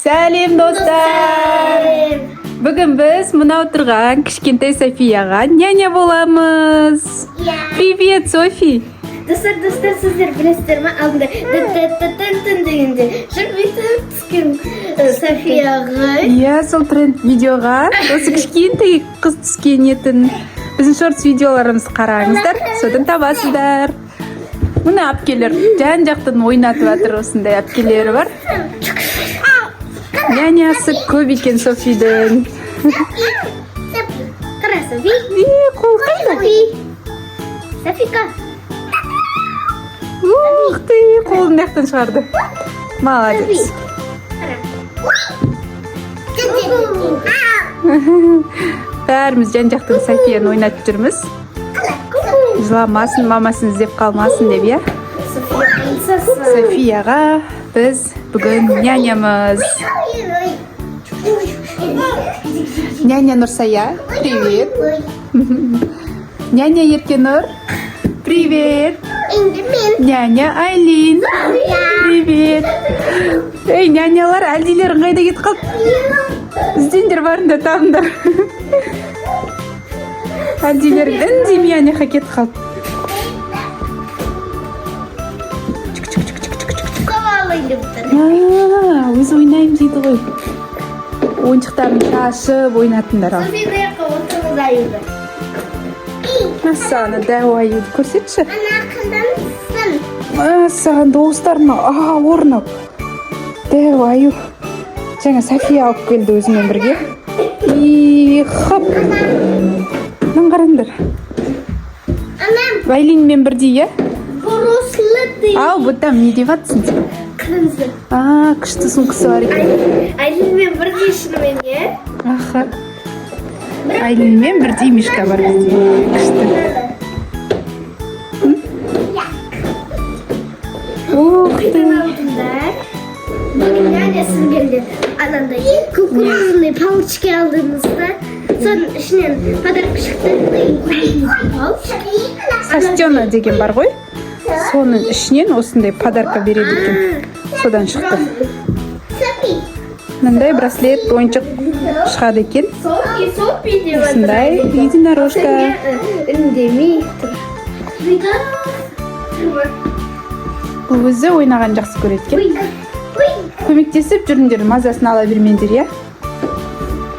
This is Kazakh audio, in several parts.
Сәлем достар! Бүгін біз мына отырған кішкентай Софияға няня боламыз. Привет, Софи! Достар, сіздер білесіздер ма? Алдында ды-ды-ды-ды-ды дегенде жүрмейтін түскен Софияға. Иә, сол тренд видеоға осы кішкентай қыз түскен етін. Біздің шортс видеоларымыз қараңыздар, содан табасыздар. Мына әпкелер жан-жақтан ойнатып жатыр, осындай әпкелері бар. Нянясы көп екен Софидің. Қара, Софи. Қол қайда? Софика. Ух ты, қолын маяқтан шығарды. Молодец. Бәріміз жан-жақтан Софияны ойнатып жүрміз. Жыламасын, мамасын іздеп қалмасын деп, иә? Софияға біз бүгін нянямыз. Няня Нұрсая, привет. Няня Еркенұр, привет. Няня Айлин, привет. Ей, нянялар, әлдейлерің қайда кетіп қалды? Іздендер барында табындар. Әлдейлерің үндемей аняқа кетіп қалды. Өзі ойнайым дейді ғой. Ойыншықтарын шашып ойнатындар ал. Софи қаяққа отырғыз аюды. Саған дәу аюды көрсетші. Ана қылдансын. Саған достарына орнап. Дәу аю. Жаңа София алып келді өзімен бірге. И хоп. Нан қараңдар. Анам. Айлинмен бірдей, е? Бұрыслы дейді. Ау, бұттам не деп атсың сен? Қырмызы. Күшті сұңқысы бар екен. Айлинмен бірдей шынымен, е? Аха. Айлинмен бірдей мишка бар бізде. Күшті. Ух ты. Бүгін нянясын келді. Анандай кукурузный палочки алдыңызда. Соның ішінен подарок шықты. Состена деген бар ғой. Соның ішінен осындай подарка береді екен. Содан шықты. Мындай браслет, ойыншық шығады екен. Софи деп атыр. Осындай единорожка. Үндемей тұр. Бұл өзі ойнаған жақсы көреді екен. Көмектесіп жүріңдер, мазасын ала бермеңдер, иә?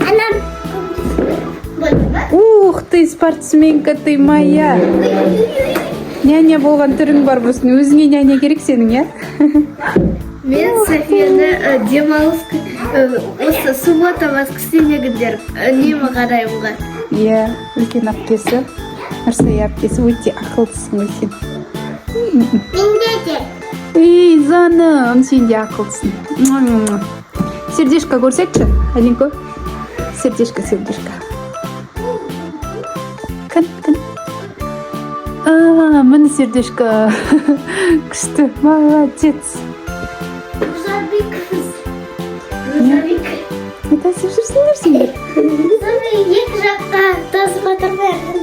Анам. Ух ты, спортсменка ты моя. Няня болған түрің бар болсын. Өзіңе няня керек сенің, иә? Мен Софияны демалыс осы суббота воскресенье күндері үнемі қараймын. Иә, үлкен әпкесі. Нұрсая әпкесі өте ақылдысың ғой сен. Менде де. Ей, заным, сен де ақылдысың. Сердешка көрсетші, Алинко. Сердешка. Кін. Міне сердешка. Күшті, молодец. Рузабик қыз. Рузабик. Не тасып жүрсіңдер сендер? Соны екі жаққа тасып атыр бәрін.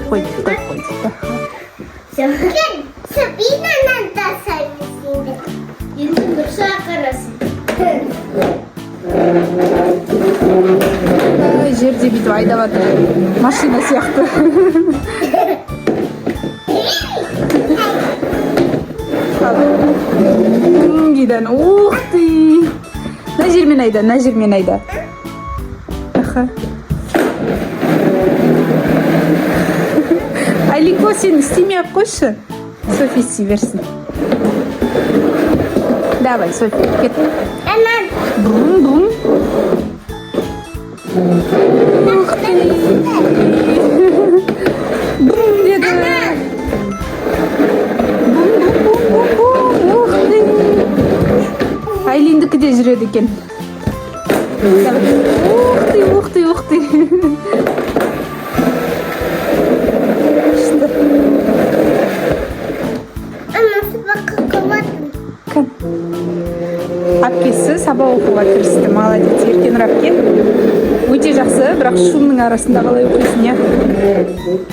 Қойып қойды. Сабинанан тасаймыз енді. Енді дұрса қарасын. Жерде бүйтіп айдап жатыр. Машина сияқты. Гидан, ух ты! На жермен айда. Аха. Алико, сен істемей ақ қойшы. Софи істей берсін. Давай, Софи, кет. Анам. Бум. Ух ты! Бум деді. Ух ты! Айлиндікі де жүреді екен. Ух ты! Әпкесі сабақ оқуға кірісті. Молодец, Еркенұр әпке. Өте жақсы, бірақ шумның арасында қалай оқисың, иә?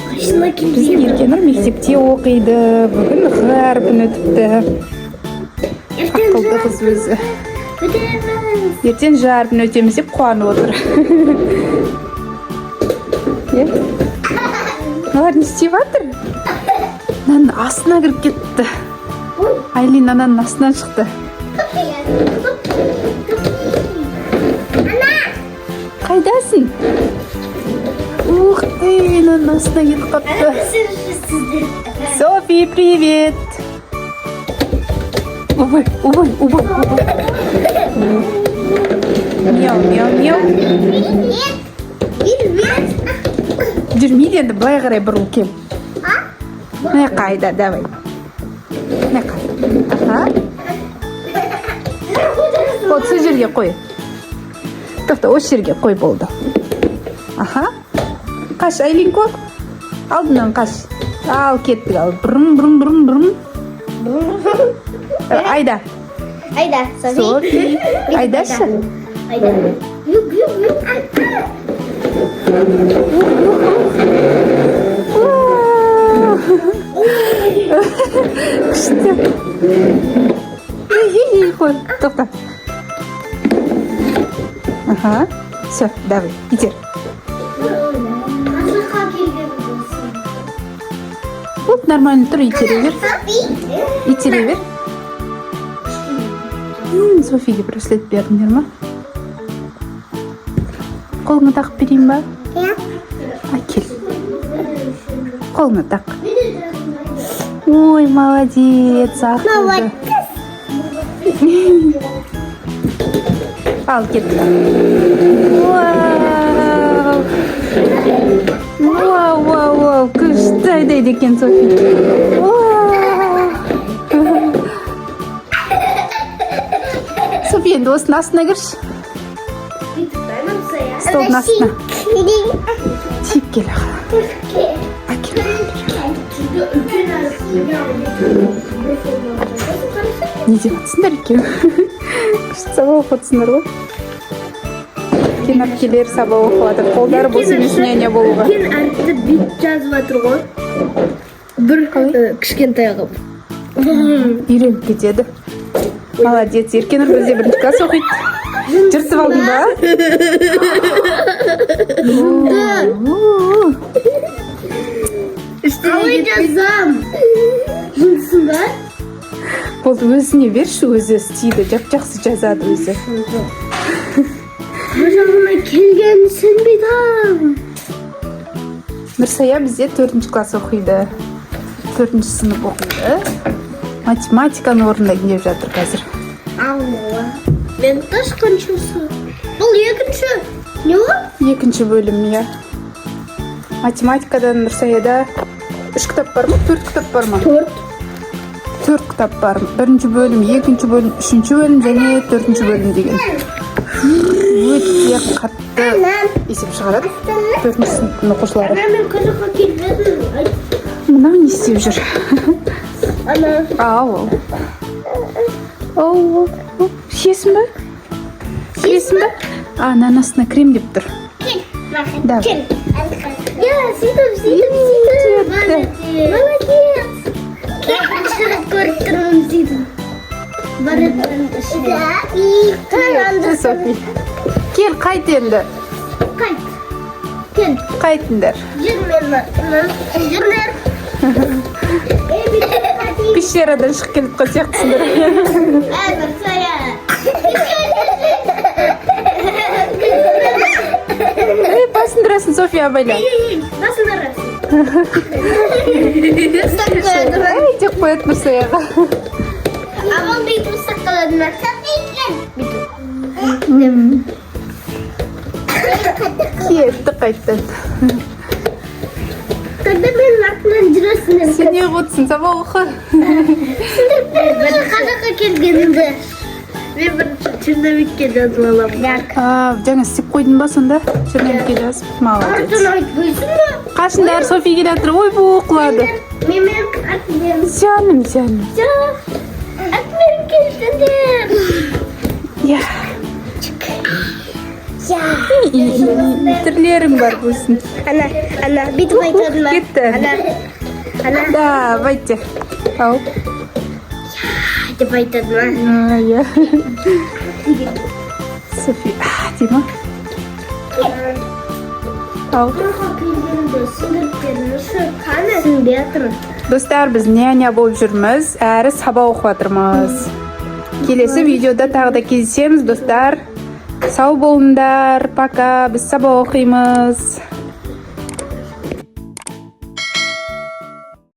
Қашына келген. Біздің Еркенұр мектепте оқиды. Бүгін ғарбын өтіпті. Ақылды қыз өзі. Өтеміз. Ертең жарбын өтеміз деп қуанып отыр. Иә? Олар не істеп жатыр? Мынаның астына кіріп кетті. Айлин ананың астынан шықты. Қайдасың? Ух ты, мынаның астына кетіп қапты. Софи, привет! Убай. Мяу. Жүрмейді енді, былай қарай бұрыл кел. Міне қайда, давай. Міне қайда. Аха. Вот, сол жерге қой. Тоқта, осы жерге қой болды. Аха. Қаш, Айлинко. Алдынан қаш. Ал, кеттік ал. Бұрым. Айда. Софи. Айдашы. Күшті. Қой, тоқта. Аха. Все, давай, итер. Вот, нормально тұр, итере бер. Софиге браслет бердіңдер ма? Қолыңа тақып берейін ба? Кел. Қолыңа тақ. Ой, молодец, ақылды. Ал, кет. Вау, күшті айдайды екен Софи. Софи, енді осының астына кірші. Столдың астына. Тиіп кел аға. Әкел. Не деп атсыңдар екен? Күшті сабақ оқытсыңдар ғой. Кен әпкелер сабақ оқыватыр. Қолдары бос емес няня болуға. Кен әріпті бит жазып жатыр ғой. Бір кішкентай қылып. Үйреніп кетеді. Молодец, Еркенұр бізде бірінші класс оқиды. Жыртып алдың ба? Қалай жазам? Жұмысын бар? Болды, өзіне берші, өзі істейді. Жақсы жазады өзі. Бір жағына келгенін сенбейдім. Нұрсая бізде 4-ші класс оқиды. 4-ші сынып оқиды. Математиканы орындайтын деп жатыр қазір. Алла. Мен ташқаншысы. Бұл екінші. Не ол? 2-ші бөлім, иә. Математикадан Нұрсаяда 3 кітап бар ма? 4 кітап бар ма? 4 кітап бар. 1-ші бөлім, 2-ші бөлім, 3-ші бөлім және 4-ші бөлім деген. Өте қатты есеп шығарады 4-ші сыныптың оқушылары. Мен қазаққа келмедім. Мынау не істеп жүр? Ана. Ау. Шесін ба? Ананың астына крем деп тұр. Давай. Я, сөйтіп. Молодец. Көріп тұрмын сөйтіп. Баратын ішінде. Софи. Кел, қайт енді. Қайтыңдар. Жүрлер. Пещерадан шығып келіп қой сияқтысыңдар. Басындырасың, София абайла. Басындырасың. Тек қояды Нұрсаяға. Амал бүйтіп сақаладым. Кетті қайттан. Когда мен артынан жүресің. Сен не қотсың, сабақ оқы. Қазаққа келгенімді. Мен бірінші черновикке жазып аламын. Жаңа істеп қойдың ба сонда? Черновикке жазып. Молодец. Артын айтпайсың ба? Қашындар София келе жатыр. Ой, бұл оқылады. Мен артын. Жаным. Артын келдіңдер. Я. Түрлерің бар болсын. Ана бүйтіп айтады ма? Кетті. Ана Давайте. Ау. деп айтады ма? Иә. Софи. Дейма. Ау. Түсінбей жатырмын. Достар, біз няня болып жүрміз, әрі сабақ оқып жатырмыз. Келесі видеода тағы да кездесеміз, достар. Сау болыңдар, пока, біз сабақ оқимыз.